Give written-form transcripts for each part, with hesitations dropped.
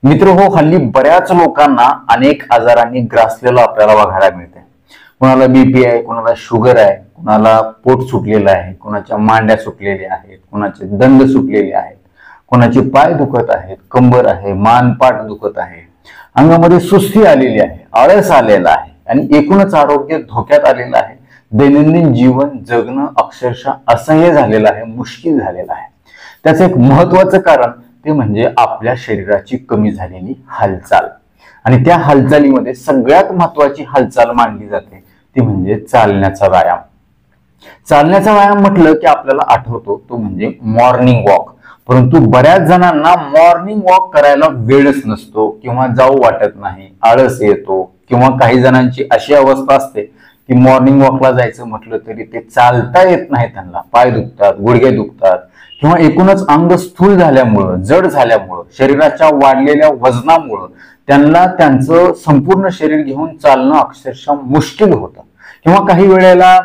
मित्र हो, हल्ली बऱ्याच लोकांना अनेक आजारांनी ग्रासलेलं आपल्याला बघायला मिळते. कोणाला बीपी आहे, कोणाला शुगर आहे, कोणाला पोट सुटलेलं आहे, कोणाच्या मांड्या सुटलेल्या आहेत, कोणाचे दंड सुटलेले आहेत, कोणाचे पाय दुखत आहेत, कंबर आहे, मानपाट दुखत आहे, अंगामध्ये सुस्ती आलेली आहे, आळस आलेला आहे आणि एकूणच आरोग्य धोक्यात आलेलं आहे. दैनंदिन जीवन जगणं अक्षरशः असह्य झालेलं आहे, मुश्किल झालेलं आहे. त्याचं एक महत्वाचं कारण ते म्हणजे आपल्या शरीराची कमी झालेली हालचाल. आणि त्या हालचालीमध्ये सगळ्यात महत्वाची हालचाल मानली जाते ती म्हणजे चालण्याचा व्यायाम. चालण्याचा व्यायाम म्हटलं की आपल्याला आठवतो तो म्हणजे मॉर्निंग वॉक. परंतु बऱ्याच जणांना मॉर्निंग वॉक करायला वेळच नसतो किंवा जाऊ वाटत नाही, आळस येतो, किंवा काही जणांची अशी अवस्था असते की मॉर्निंग वॉकला जायचं म्हटलं तरी ते चालता येत नाही, त्यांना पाय दुखतात, गुडघे दुखतात, किंवा एकूणच अंग स्थूल झाल्यामुळं, जड झाल्यामुळं, शरीराच्या वाढलेल्या वजनामुळं त्यांना त्यांचं संपूर्ण शरीर घेऊन चालणं अक्षरशः मुश्किल होतं. किंवा काही वेळेला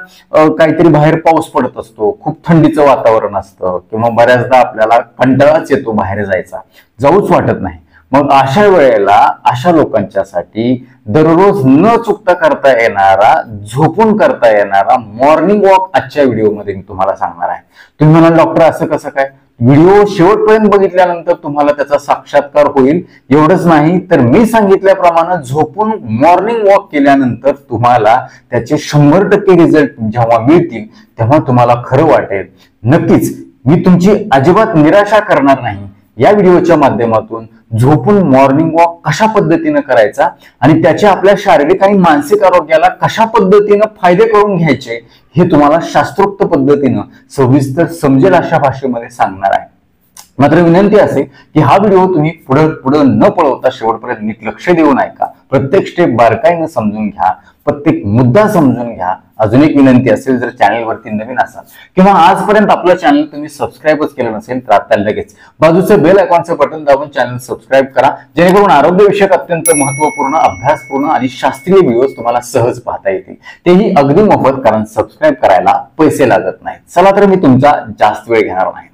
काहीतरी बाहेर पाऊस पडत असतो, खूप थंडीचं वातावरण असतं, किंवा बऱ्याचदा आपल्याला कंटाळाच येतो बाहेर जायचा, जाऊच वाटत नाही. मग अशा वेळेला अशा लोकांच्यासाठी दररोज न चुकता करता येणारा, झोपून करता येणारा मॉर्निंग वॉक आजच्या व्हिडिओमध्ये मी तुम्हाला सांगणार आहे. तुम्ही म्हणाल डॉक्टर असं कसं काय? व्हिडिओ शेवटपर्यंत बघितल्यानंतर तुम्हाला त्याचा साक्षात्कार होईल. एवढंच नाही तर मी सांगितल्याप्रमाणे झोपून मॉर्निंग वॉक केल्यानंतर तुम्हाला त्याचे 100% रिझल्ट जेव्हा मिळतील तेव्हा तुम्हाला खरं वाटेल. नक्कीच मी तुमची अजिबात निराशा करणार नाही. या व्हिडिओच्या माध्यमातून झोपून मॉर्निंग वॉक कशा पद्धतीने करायचा आणि त्याचे आपल्या शारीरिक आणि मानसिक आरोग्याला कशा पद्धतीने फायदे करून घ्यायचे हे तुम्हाला शास्त्रोक्त पद्धतीनं सविस्तर समजेल अशा भाषेमध्ये सांगणार आहे. मात्र विनंती असेल की हा व्हिडिओ तुम्ही पुढे न पळवता शेवटपर्यंत नीट लक्ष देऊन ऐका. प्रत्येक स्टेप बारकाईनं समजून घ्या, प्रत्येक मुद्दा समजून घ्या. अजून एक विनंती असेल, जर चॅनलवरती नवीन असाल किंवा आजपर्यंत आपलं चॅनल तुम्ही सबस्क्राईबच केलं नसेल तर आता लगेच बाजूचं बेल आयकॉनचं बटन दाबून चॅनल सबस्क्राईब करा, जेणेकरून आरोग्यविषयक अत्यंत महत्वपूर्ण, अभ्यासपूर्ण आणि शास्त्रीय व्हिडिओज तुम्हाला सहज पाहता येतील. तेही अगदी मोफत, कारण सबस्क्राईब करायला पैसे लागत नाहीत. चला तर मी तुमचा जास्त वेळ घेणार नाही.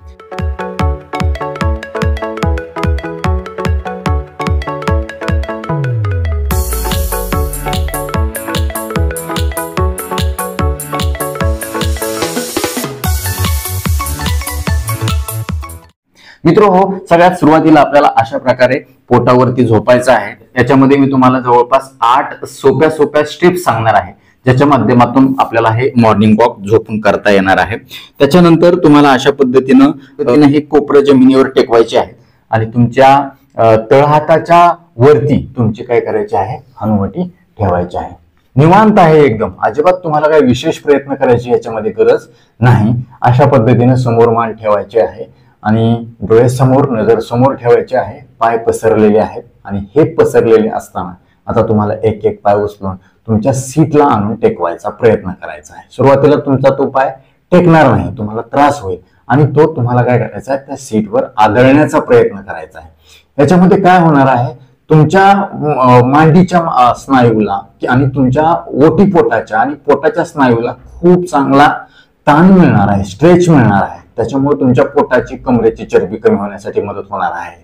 मित्र हो, सगळ्यात सुरुवातीला आपल्याला अशा प्रकारे पोटावरती झोपायचं आहे. याच्यामध्ये मी तुम्हाला जवळपास 8 सोप्या स्टेप्स सांगणार आहे, ज्याच्या माध्यमातून आपल्याला हे मॉर्निंग वॉक झोपून करता येणार आहे. त्याच्यानंतर तुम्हाला अशा पद्धतीनं हे कोपरं जमिनीवर टेकवायचे आहे आणि तुमच्या तळहाताच्या वरती तुमची काय करायचे आहे, हनुवटी ठेवायची आहे. निवांत आहे एकदम, अजिबात तुम्हाला काही विशेष प्रयत्न करायची याच्यामध्ये गरज नाही. अशा पद्धतीने समोर मान ठेवायचे आहे आणि डोळे समोर, नजर समोर ठेवायचे आहे. पाय पसरलेले आहेत आणि हे पसरलेले असताना आता तुम्हाला एक एक पाय उचलून तुमच्या सीटला आणून टेकवायचा प्रयत्न करायचा आहे. सुरुवातीला तुमचा तो पाय टेकणार नाही, तुम्हाला त्रास होईल आणि तो तुम्हाला काय करायचा आहे, त्या सीटवर आदळण्याचा प्रयत्न करायचा आहे. याच्यामध्ये काय होणार आहे, तुमच्या मांडीच्या स्नायूला आणि तुमच्या ओटीपोटाच्या आणि पोटाच्या स्नायूला खूप चांगला ताण मिळणार आहे, स्ट्रेच मिळणार आहे. त्याच्यामुळे तुमच्या पोटाची, कमरेची चरबी कमी होण्यासाठी मदत होणार आहे.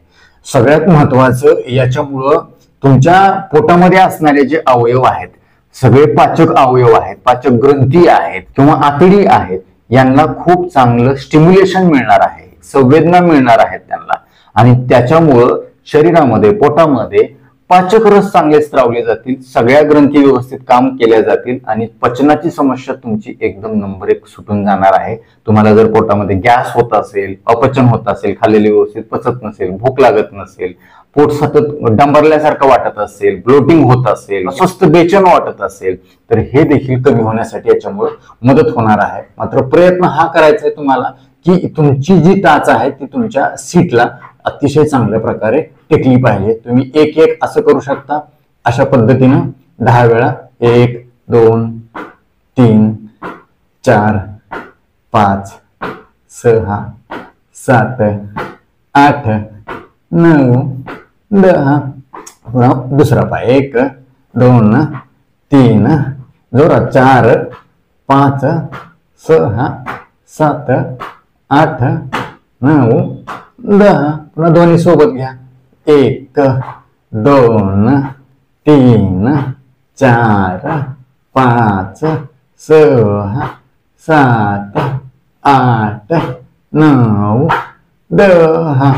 सगळ्यात महत्वाचं, याच्यामुळं तुमच्या पोटामध्ये असणारे जे अवयव आहेत, सगळे पाचक अवयव आहेत, पाचक ग्रंथी आहेत किंवा आतडी आहेत, यांना खूप चांगलं स्टिम्युलेशन मिळणार आहे, संवेदना मिळणार आहेत त्यांना. आणि त्याच्यामुळं शरीरामध्ये, पोटामध्ये पाचक रस चांगले स्त्रावले जातील, सगळ्या ग्रंथी व्यवस्थित काम केल्या जातील आणि पचनाची समस्या तुमची एकदम नंबर 1 सुटून जाणार आहे. तुम्हाला जर पोटामध्ये गॅस होत असेल, अपचन होत असेल, खाल्लेले व्यवस्थित पचत नसेल, भूक लागत नसेल, पोट सतत डांबरल्यासारखं वाटत असेल, ब्लोटिंग होत असेल, अस्वस्थ बेचैन वाटत असेल, तर हे देखील कमी होण्यासाठी याच्यामुळे मदत होणार आहे. मात्र प्रयत्न हा करायचा आहे तुम्हाला की तुमची जी टाच आहे ती तुमच्या सीटला अतिशय चांगल्या प्रकारे टेकली पाहिजे. तुम्ही एक एक असं करू शकता. अशा पद्धतीनं 10 वेळा 1 2 3 4 5 6 7 8 9 10. दुसरा पाय 1 2 3 जोरात 4 5 6 7 8 9 10. पुन्हा दोन्ही सोबत घ्या. 1 1 2 3 4 5 6 7 8 9 10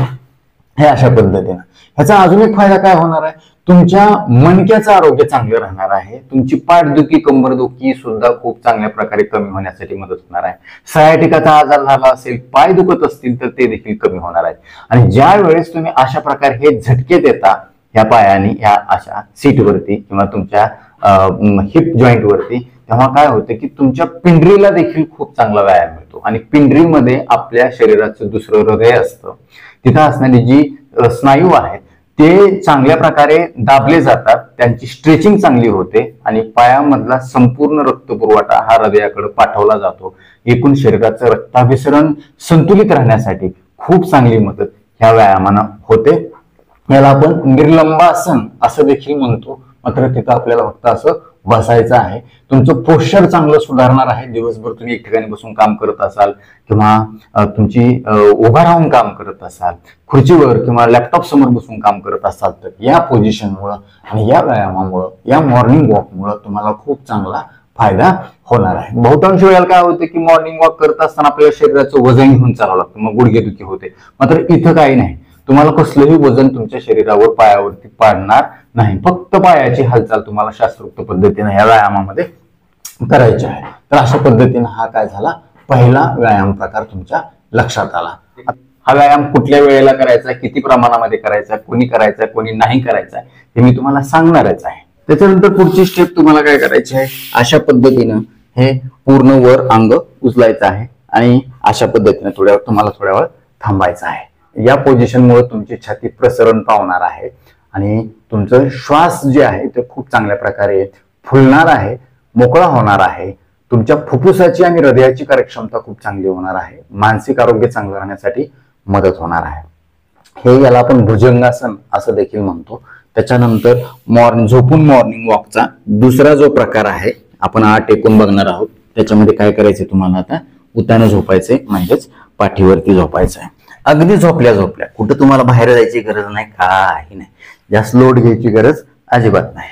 हे अशा पद्धतीनं. ह्याचा अजून एक फायदा काय होणार आहे, तुमच्या मणक्याचं आरोग्य चांगलं राहणार आहे. तुमची पाठदुखी कंबरदुखी सुद्धा खूप चांगल्या प्रकारे कमी होण्यासाठी मदत होणार आहे. सयाटिकाचा आजार झाला असेल, पाय दुखत असतील तर ते देखील कमी होणार आहेत. आणि ज्या वेळेस तुम्ही अशा प्रकारे हे झटके देता ह्या पायाने ह्या अशा सीटवरती किंवा तुमच्या हिप जॉईंट वरती, तेव्हा काय होतं की तुमच्या पिंडरीला देखील खूप चांगला व्यायाम मिळतो. आणि पिंडरीमध्ये आपल्या शरीराचं दुसरं हृदय असतं, तिथं असणारी जी स्नायू आहेत ते चांगल्या प्रकारे दाबले जातात, त्यांची स्ट्रेचिंग चांगली होते आणि पायामधला संपूर्ण रक्तपुरवठा हा हृदयाकडे पाठवला जातो. एकूण शरीराचं रक्ताभिसरण संतुलित राहण्यासाठी खूप चांगली मदत ह्या व्यायामानं होते. याला आपण निर्लंबासन असं देखील म्हणतो. मात्र तिथं आपल्याला फक्त असं बसायचं आहे. तुमचं पोश्चर चांगलं सुधारणार आहे. दिवसभर तुम्ही एक ठिकाणी बसून काम करत असाल किंवा तुमची उभा राहून काम करत असाल, खुर्चीवर किंवा लॅपटॉप समोर बसून काम करत असाल, तर या पोझिशनमुळं आणि या व्यायामामुळं, या मॉर्निंग वॉकमुळं तुम्हाला खूप चांगला फायदा होणार आहे. बहुतांश वेळेला काय होतं की मॉर्निंग वॉक करत असताना आपल्याला शरीराचं वजन घेऊन चालावं लागतं, मग गुडघेदुखी होते. मात्र इथं काही नाही, तुम्हाला कसलंही वजन तुमच्या शरीरावर पायावरती पाडणार नाही. फक्त पायाची हालचाल तुम्हाला शास्त्रोक्त पद्धतीने या व्यायामामध्ये करायची आहे. तर अशा पद्धतीने हा काय झाला, पहिला व्यायाम प्रकार तुमच्या लक्षात आला. हा व्यायाम कुठल्या वेळेला करायचा, किती प्रमाणामध्ये करायचा, कोणी करायचा कोणी नाही करायचा हे मी तुम्हाला सांगणारच आहे. त्याच्यानंतर पुढची स्टेप तुम्हाला काय करायची आहे, अशा पद्धतीनं हे पूर्ण वर अंग उचलायचं आहे आणि अशा पद्धतीने तुम्हाला थोड्या वेळ थांबायचं आहे. या पोझिशनमुळे तुमची छाती प्रसरण पावणार आहे आणि तुमचं श्वास जे आहे ते खूप चांगल्या प्रकारे फुलणार आहे, मोकळा होणार आहे. तुमच्या फुफ्फुसाची आणि हृदयाची कार्यक्षमता खूप चांगली होणार आहे. मानसिक आरोग्य चांगलं राहण्यासाठी मदत होणार आहे. हे याला आपण भुजंगासन असं देखील म्हणतो. त्याच्यानंतर झोपून मॉर्निंग वॉकचा दुसरा जो प्रकार आहे, आपण आत टेकून बघणार आहोत. त्याच्यामध्ये काय करायचं, तुम्हाला आता उताने झोपायचे, म्हणजेच पाठीवरती झोपायचं आहे. अगदी झोपल्या झोपल्या, कुठं तुम्हाला बाहेर जायची गरज नाही, काही नाही, जास्त लोड घ्यायची गरज अजिबात नाही.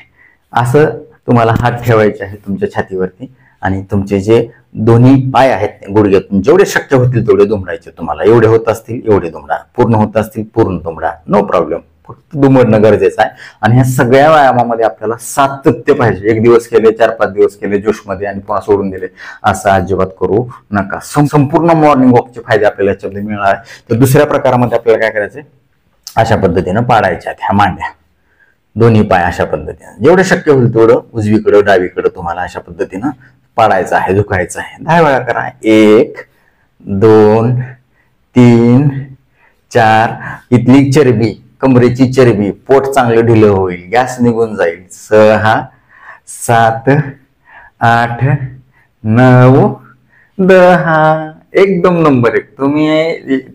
असं तुम्हाला हात ठेवायचे आहे तुमच्या छातीवरती आणि तुमचे जे दोन्ही पाय आहेत गुडघ्यातून जेवढे शक्य होतील तेवढे दुमडायचे. तुम्हाला एवढे होत असतील एवढे दुमडा, पूर्ण होत असतील पूर्ण दुमडा, नो प्रॉब्लेम. फक्त दुमडणं गरजेचं आहे. आणि ह्या सगळ्या व्यायामामध्ये आपल्याला सातत्य पाहिजे. एक दिवस केले, 4-5 दिवस केले जोशमध्ये आणि पुन्हा सोडून दिले असं अजिबात करू नका. संपूर्ण मॉर्निंग वॉकचे फायदे आपल्याला याच्यामध्ये मिळणार आहे. तर दुसऱ्या प्रकारामध्ये आपल्याला काय करायचंय, अशा पद्धतीनं पाडायच्या ह्या मांड्या, दोन्ही पाय अशा पद्धतीनं जेवढं शक्य होईल तेवढं उजवीकडं डावीकडं तुम्हाला अशा पद्धतीनं पाडायचं आहे, झुकायचं आहे. 10 वेळा करा. 1 2 3 4. इथली चरबी, कमरेची चरबी, पोट चांगलं ढिलं होईल, गॅस निघून जाईल. 6 7 8 9 10. एकदम नंबर 1.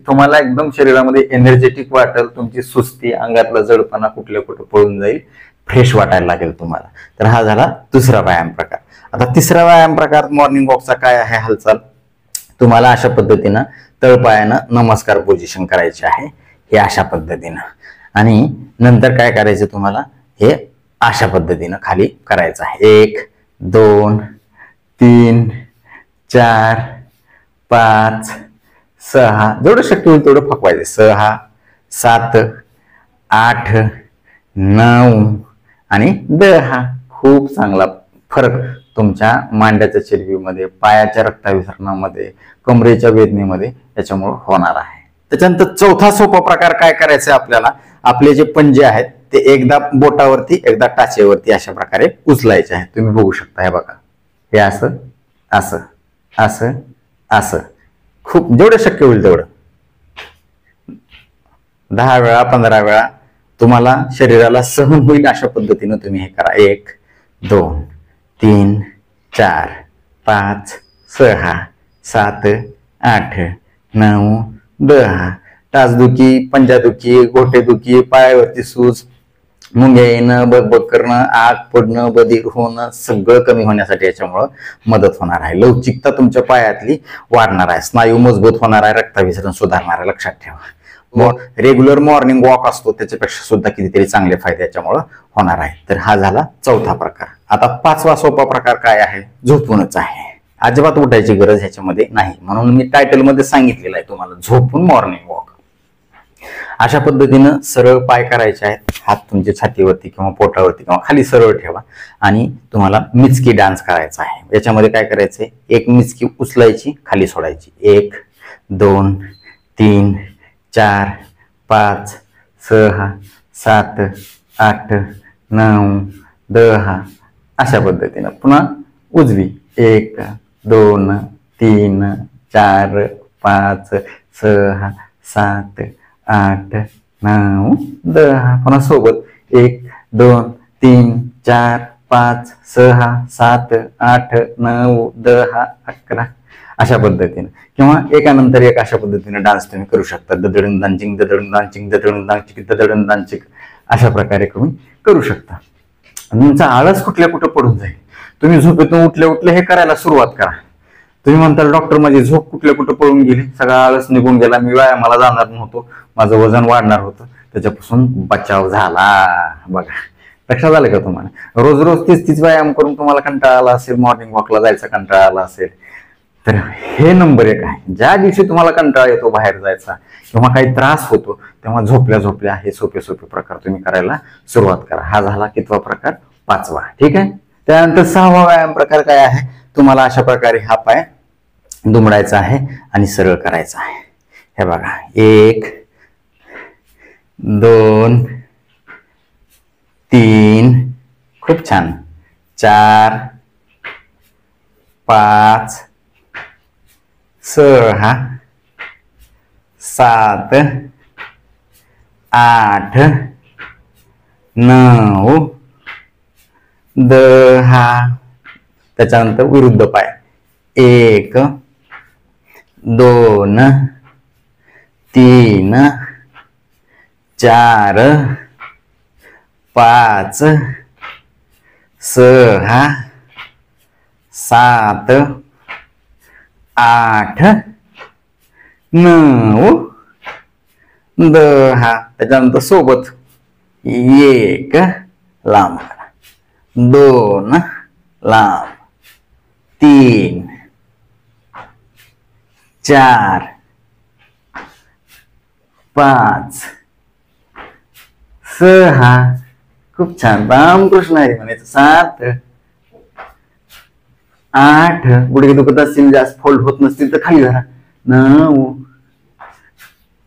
तुम्हाला एकदम शरीरामध्ये एनर्जेटिक वाटेल, तुमची सुस्ती, अंगातला जडपणा कुठल्या कुठं पळून जाईल, फ्रेश वाटायला लागेल तुम्हाला. तर हा झाला दुसरा व्यायाम प्रकार. आता तिसरा व्यायाम प्रकार मॉर्निंग वॉकचा काय आहे हालचाल, तुम्हाला अशा पद्धतीनं तळपायानं नमस्कार पोझिशन करायचे आहे, हे अशा पद्धतीनं. आणि नंतर काय करायचं, तुम्हाला हे अशा पद्धतीनं खाली करायचं आहे. 1 2 3 4 5 6. जेवढं शक्य होईल तेवढं फकवायचं. 6 7 8 9 आणि 10. खूप चांगला फरक तुमच्या मांड्याच्या चरबीमध्ये, पायाच्या रक्ताभिसरणामध्ये, कमरेच्या वेदनेमध्ये याच्यामुळे होणार आहे. त्याच्यानंतर चौथा सोपा प्रकार काय करायचं आपल्याला, आपले जे पंजे आहेत ते एकदा बोटावरती एकदा टाचेवरती अशा प्रकारे उचलायचे आहेत. तुम्ही बघू शकता, हे बघा, हे असं असं असं असं, खूप जेवढं शक्य होईल तेवढं 10 वेळा 15 वेळा तुम्हाला शरीराला सहन होईल अशा पद्धतीनं तुम्ही हे करा. 1 2 3 4 5 6 7 8 9 10. टाचदुखी, पंजादुखी, गोटेदुखी, पायावरती सूज, मुंग्या येणं, बगबग करणं, आग पडणं, बधीर होणं सगळं कमी होण्यासाठी याच्यामुळं मदत होणार आहे. लवचिकता तुमच्या पायातली वाढणार आहे, स्नायू मजबूत होणार आहे, रक्ताभिसरण सुधारणार आहे. लक्षात ठेवा. रेग्युलर मॉर्निंग वॉक असतो त्याच्यापेक्षा सुद्धा कितीतरी चांगले फायदे याच्यामुळे होणार आहे. तर हा झाला चौथा प्रकार. आता पाचवा सोपा प्रकार काय आहे? झोपूनच आहे. अजिबात उठायची गरज ह्याच्यामध्ये नाही, म्हणून मी टायटल मध्ये सांगितलेलं आहे तुम्हाला, झोपून मॉर्निंग वॉक. अशा पद्धतीनं सरळ पाय करायचे आहेत, हात तुमच्या छातीवरती किंवा पोटावरती किंवा खाली सरळ ठेवा आणि तुम्हाला मिचकी डान्स करायचा आहे. याच्यामध्ये काय करायचंय, एक मिचकी उचलायची, खाली सोडायची. 1 2 3 4 5 6 7 8 9 10 अशा पद्धतीनं. पुन्हा उजवी 1 2 3 4 5 6 7 8 9 10. पुन्हा सोबत 1 2 3 4 5 6 7 8 9 10 11 अशा पद्धतीने, किंवा एकानंतर एक अशा पद्धतीने डान्स तुम्ही करू शकता. ददडन दांचिंग ददडन दांचिंग ददडन दांचिक ददडन दांचिक अशा प्रकारे तुम्ही करू शकता. तुमचा आळस कुठल्या कुठं पडून जाईल. तुम्ही झोपेतून उठल्या उठल्या हे करायला सुरुवात करा. तुम्ही म्हणताल डॉक्टर माझी झोप कुठल्या कुठं पळून गेली, सगळा आळस निघून गेला, मी व्यायामाला जाणार नव्हतो, माझं वजन वाढणार होतं, त्याच्यापासून बचाव झाला. बघा, लक्षात आलं का तुम्हाला? रोज रोज तीच व्यायाम करून तुम्हाला कंटाळा आला असेल, मॉर्निंग वॉकला जायचा कंटाळा आला असेल, तर हे नंबर 1 आहे. ज्या दिवशी तुम्हाला कंटाळा येतो बाहेर जायचा किंवा काही त्रास होतो, तेव्हा झोपल्या झोपल्या हे सोपे सोपे प्रकार तुम्ही करायला सुरुवात करा. हा झाला कितवा प्रकार? 5वा. ठीक आहे. त्यानंतर 6वा व्यायाम प्रकार काय आहे? तुम्हाला अशा प्रकारे हा पाय दुमडायचा आहे आणि सरळ करायचा आहे. हे बघा, 1 2 3 खूप छान, 4 5 6 7 8 9 10. त्याच्यानंतर विरुद्ध पाय 1 2 3 4 5 6 7 8 9 10. त्याच्यानंतर सोबत 1 लांब, 2 लांब, 3 4 5 6 खूप छान, रामकृष्ण हरी म्हणायचं, 7 8 गुडघे दुखत असतील, जास्त फोल्ड होत नसतील तर खाली धरा, 9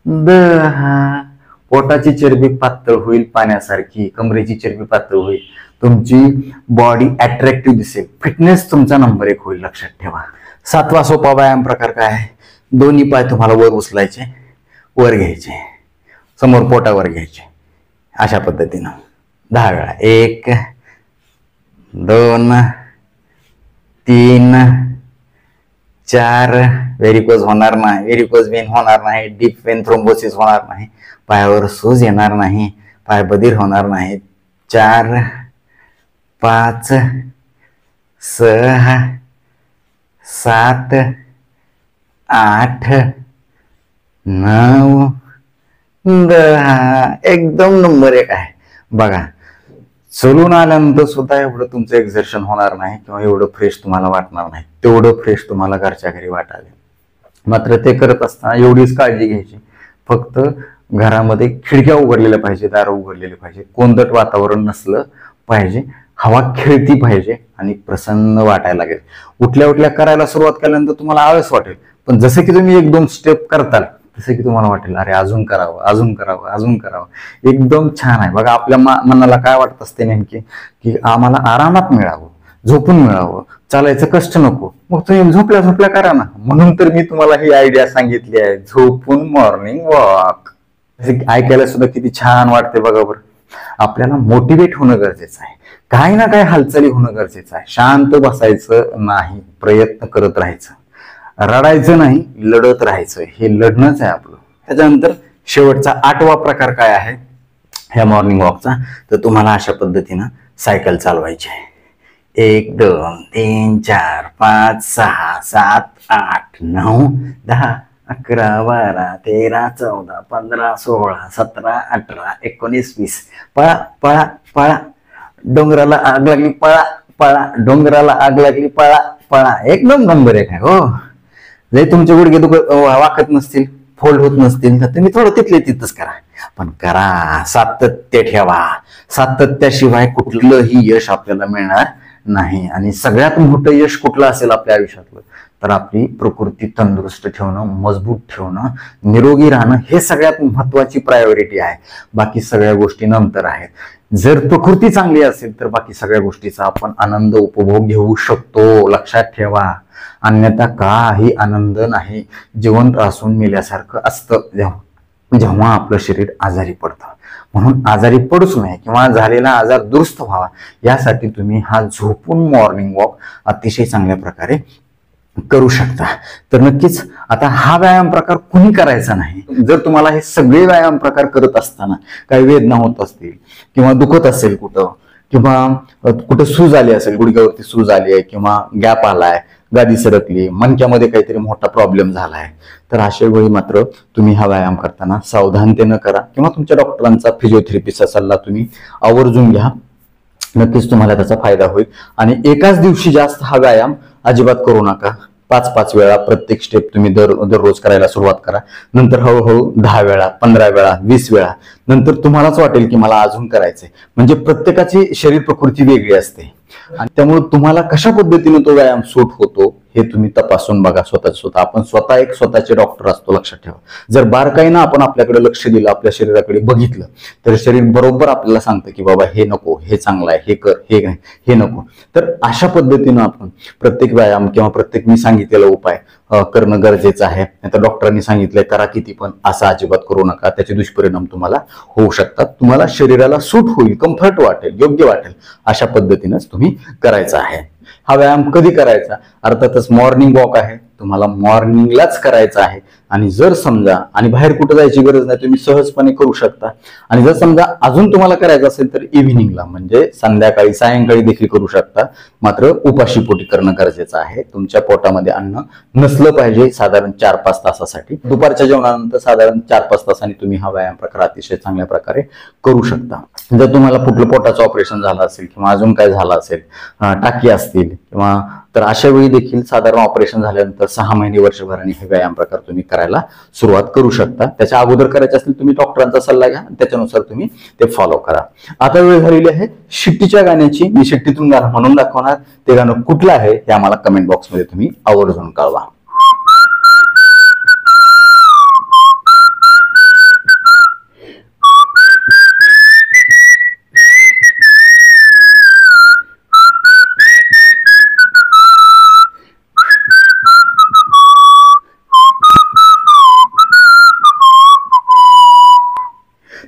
10. पोटाची चरबी पातळ होईल पाण्यासारखी, कमरेची चरबी पातळ होईल, तुमची बॉडी अट्रॅक्टिव्ह दिसेल, फिटनेस तुमचा नंबर 1 होईल. लक्षात ठेवा. 7वा सोपा व्यायाम प्रकार काय आहे? दोन्ही पाय तुम्हाला वर उचलायचे, वर घ्यायचे, समोर पोटावर घ्यायचे, अशा पद्धतीनं 10 वेळा. 1 2 3 4. व्हेरिकोज होणार नाही, व्हेरिकोज वेन होणार नाही, डीप वेन थ्रोम्बोसिस होणार नाही, पायावर सूज येणार नाही, पाय बधीर होणार नाही. 4 5 6 7 8 9 10. एकदम नंबर 1 आहे. बघा, चलून आल्यानंतर सुद्धा एवढं तुमचं एक्झर्शन होणार नाही किंवा एवढं फ्रेश तुम्हाला वाटणार नाही, तेवढं फ्रेश तुम्हाला घरच्या घरी वाटावे. मात्र ते करत असताना एवढीच काळजी घ्यायची, फक्त घरामध्ये खिडक्या उघडलेल्या पाहिजे, दारं उघडलेले पाहिजे, कोंदट वातावरण नसलं पाहिजे, हवा खेळती पाहिजे आणि प्रसन्न वाटायला लागेल. उठल्या उठल्या करायला सुरुवात केल्यानंतर तुम्हाला आळस वाटेल, पण जसं की तुम्ही 1-2 स्टेप करताल तसं की तुम्हाला वाटेल अरे अजून करावं, अजून करावं, अजून करावं. एकदम छान आहे. बघा, आपल्या मनाला काय वाटत असते नेमके, की आम्हाला आरामात मिळावं, झोपून मिळावं, चालायचं कष्ट नको, मग तुम्ही झोपल्या झोपल्या करा ना. म्हणून तर मी तुम्हाला ही आयडिया सांगितली आहे, झोपून मॉर्निंग वॉक. ऐकायला सुद्धा किती छान वाटते बघा बरं. आपल्याला मोटिवेट होणं गरजेचं आहे, काही ना काही हालचाली होणं गरजेचं आहे. शांत बसायचं नाही, प्रयत्न करत राहायचं, रडायचं नाही, लढत राहायचं. हे लढणंच आहे आपलं. त्याच्यानंतर शेवटचा 8वा प्रकार काय आहे ह्या मॉर्निंग वॉकचा? तर तुम्हाला अशा पद्धतीनं सायकल चालवायची आहे. 1 2 3 4 5 6 7 8 9 10 11 12 13 14 15 16 17 18 19 20 पळा पळा पळा, डोंगराला आग लागली पळा पळा, डोंगराला आग लागली पळा पळा. एकदम नंबर एक आहे हो. जर तुमचे गुडघे वाकत नसतील, फोल्ड होत नसतील तर तुम्ही थोडं तिथले तिथंच करा, पण करा, सातत्य ठेवा. सातत्याशिवाय कुठलंही यश आपल्याला मिळणार नाही. आणि सगळ्यात मोठं यश कुठलं असेल आपल्या आयुष्यातलं, तर आपली प्रकृती तंदुरुस्त ठेवणं, मजबूत ठेवणं, निरोगी राहणं हे सगळ्यात महत्वाची प्रायोरिटी आहे. बाकी सगळ्या गोष्टी नंतर आहेत. जर प्रकृती चांगली असेल तर बाकी सगळ्या गोष्टीचा आपण आनंद उपभोग घेऊ शकतो. लक्षात ठेवा, अन्यथा काही आनंद नाही. जिवंत असून मेल्यासारखं असतं जेव्हा आपलं शरीर आजारी पडतं. म्हणून आजारी पडूच नये किंवा झालेला आजार दुरुस्त व्हावा यासाठी तुम्ही हा झोपून मॉर्निंग वॉक अतिशय चांगल्या प्रकारे करू शकता. तर नक्कीच आता हा व्यायाम प्रकार कुणी करायचा नाही. जर तुम्हाला हे सगळे व्यायाम प्रकार करत असताना काही वेदना होत असतील किंवा दुखत असेल कुठं, किंवा कुठं सूज आली असेल, गुडघ्यावरती सूज आली आहे किंवा गॅप आलाय, गादी सरकली, मणक्यामध्ये काहीतरी मोठा प्रॉब्लेम झालाय, तर अशा वेळी मात्र तुम्ही हा व्यायाम करताना सावधानतेनं करा किंवा तुमच्या डॉक्टरांचा, फिजिओथेरपीचा सल्ला तुम्ही आवर्जून घ्या. नक्कीच तुम्हाला त्याचा फायदा होईल. आणि एकाच दिवशी जास्त हा व्यायाम अजिबात करू नका. 5-5 वेळा प्रत्येक स्टेप तुम्ही दररोज करायला सुरुवात करा. नंतर हळूहळू 10 वेळा, 15 वेळा, 20 वेळा. नंतर तुम्हालाच वाटेल की मला अजून करायचंय. म्हणजे प्रत्येकाची शरीर प्रकृती वेगळी असते आणि त्यामुळे तुम्हाला कशा पद्धतीने तो व्यायाम सूट होतो हे तुम्ही तपासून बघा स्वतः. आपण स्वतः एक स्वतःचे डॉक्टर असतो, लक्षात ठेवा. जर बारकाईनं आपण आपल्याकडे लक्ष दिलं, आपल्या शरीराकडे बघितलं, तर शरीर बरोबर आपल्याला सांगतं की बाबा हे नको, हे चांगलं आहे, हे कर, हे नको. तर अशा पद्धतीनं आपण प्रत्येक व्यायाम किंवा प्रत्येक मी सांगितलेला उपाय करणं गरजेचं आहे. नाहीतर डॉक्टरांनी सांगितलंय करा किती, पण असा अजिबात करू नका. त्याचे दुष्परिणाम तुम्हाला होऊ शकतात. तुम्हाला शरीराला सूट होईल, कम्फर्ट वाटेल, योग्य वाटेल अशा पद्धतीनंच तुम्ही करायचं आहे. हा व्यायाम कधी करायचा? अर्थातच मॉर्निंग वॉक आहे, तुम्हाला मॉर्निंगलाच करायचा आहे. आणि जर समजा आणि बाहेर कुठं जायची गरज नाही, तुम्ही सहजपणे करू शकता. आणि जर समजा अजून तुम्हाला करायचं असेल तर इव्हिनिंगला, म्हणजे संध्याकाळी, सायंकाळी देखील करू शकता. मात्र उपाशी पोटी करणं गरजेचं आहे. तुमच्या पोटामध्ये अन्न नसलं पाहिजे साधारण 4-5 तासासाठी. दुपारच्या जेवणानंतर साधारण 4-5 तासांनी तुम्ही हा व्यायाम प्रकार अतिशय चांगल्या प्रकारे करू शकता. जर तुम्हाला कुठलं पोटाचं ऑपरेशन झालं असेल किंवा अजून काय झालं असेल, टाकी असतील किंवा, तर अशा वेळी देखील साधारण ऑपरेशन झाल्यानंतर 6 महिने, वर्षभराने हे व्यायाम प्रकार तुम्ही करायला सुरुवात करू शकता. त्याच्या अगोदर करायचे असतील तुम्ही डॉक्टरांचा सल्ला घ्या, त्याच्यानुसार तुम्ही ते फॉलो करा. आता वेळ झालेली आहे शिट्टीच्या गाण्याची. मी शिट्टीतून गाणं म्हणून दाखवणार. ते गाणं कुठलं आहे हे आम्हाला कमेंट बॉक्समध्ये तुम्ही आवर्जून कळवा.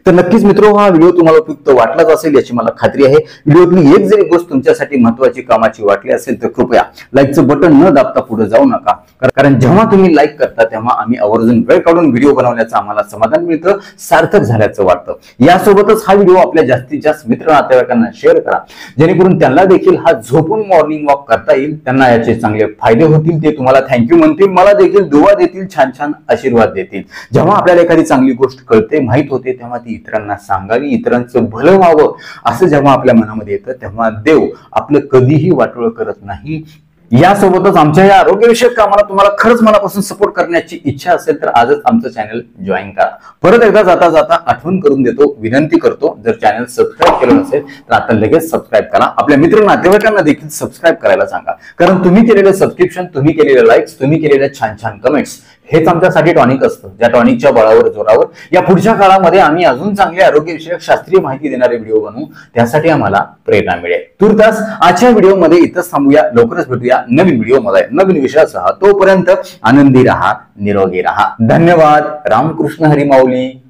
तर नक्कीच मित्रो, हा व्हिडिओ तुम्हाला उपयुक्त वाटलाच असेल याची मला खात्री आहे. व्हिडिओतली एक जरी गोष्ट तुमच्यासाठी महत्वाची, कामाची वाटली असेल तर कृपया लाईकचं बटन न दाबता पुढे जाऊ नका. कारण जेव्हा तुम्ही लाईक करता तेव्हा आम्ही आवर्जून वेळ काढून व्हिडिओ बनवण्याचं आम्हाला समाधान मिळतं, सार्थक झाल्याचं वाटतं. यासोबतच हा व्हिडिओ आपल्या जास्तीत जास्त मित्र नातेवाईकांना शेअर करा, जेणेकरून त्यांना देखील हा झोपून मॉर्निंग वॉक करता येईल. त्यांना याचे चांगले फायदे होतील, ते तुम्हाला थँक्यू म्हणतील, मला देखील दुवा देतील, छान छान आशीर्वाद देतील. जेव्हा आपल्याला एखादी चांगली गोष्ट कळते, माहित होते, तेव्हा ती इतरांना सांगावी, इतरांचं भलं व्हावं असं जेव्हा आपल्या मनामध्ये येतं, तेव्हा देव आपलं कधीही वाटोळं करत नाही. यासोबतच आमच्या या आरोग्यविषयक कामाला तुम्हाला खरंच मनापासून सपोर्ट करण्याची इच्छा असेल तर आजच आमचं चॅनल जॉईन करा. परत एकदा जाता जाता आठवण करून देतो, विनंती करतो, जर चॅनल सबस्क्राईब केलं नसेल तर आता लगेच सबस्क्राईब करा. आपल्या मित्र नातेवाईकांना देखील सबस्क्राईब करायला सांगा. कारण तुम्ही केलेलं सबस्क्रिप्शन, तुम्ही केलेले लाईक्स, तुम्ही केलेल्या छान छान कमेंट्स हेच आमच्यासाठी टॉनिक असतं. ज्या टॉनिकच्या बळावर, जोरावर या पुढच्या काळामध्ये आम्ही अजून चांगले आरोग्यविषयक शास्त्रीय माहिती देणारे व्हिडिओ बनवू, त्यासाठी आम्हाला प्रेरणा मिळेल. तुर्तास आजच्या व्हिडिओमध्ये इथंच थांबूया. लवकरच भेटूया नवीन व्हिडिओमध्ये नवीन विषयासह. तोपर्यंत आनंदी राहा, निरोगी राहा. धन्यवाद. रामकृष्ण हरी माऊली.